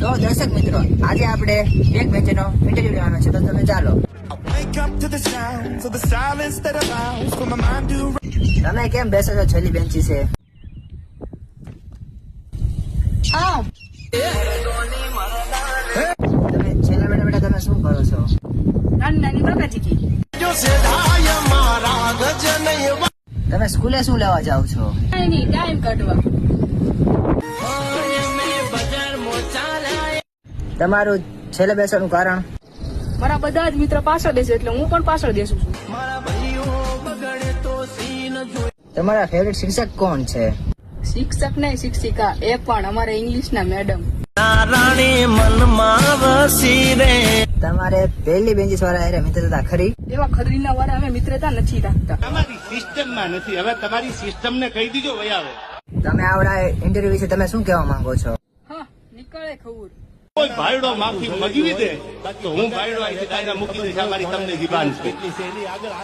તો દર્શક મિત્રો, આજે આપણે એક બેન્ચનો ઇન્ટરવ્યુ લેવાનો છે, તો તમે ચાલો. તમે કેમ બેસો છો છેલ્લી બેન્ચી છે? તમે છેલ્લા બેઠા તમે શું કરો છો? નાની બાકાજી તમે સ્કૂલે શું લેવા જાવ છો? ટાઈમ કાઢવા. તમારું છેલ્લે બેસવાનું કારણ? મારા બધા જ મિત્ર પાછળ દેશે એટલે હું પણ પાછળ દેશું છું. તમારા ફેવરેટ શિક્ષક કોણ છે? શિક્ષક નહીં, શિક્ષિકા, એ પણ અમારે ઇંગ્લિશ ના મેડમ. તમારે પહેલી બેન્ચીસ વાળા હારે મિત્રતા ખરી? એવા ખદરીના વાળા અમે મિત્રતા નથી રાખતા. તમારી સિસ્ટમમાં નથી. હવે તમારી સિસ્ટમને કહી દીજો ભાઈ. આવે તમે આવડા ઇન્ટરવ્યુ વિશે તમે શું કહેવા માંગો છો? હા, નીકળે ખબર. કોઈ ભાઈડો માફી મગવી દે તો હું ભાઈડો અહીંથી કાયદા મૂકી દઈશ. આ મારી તમને જીબાન છે.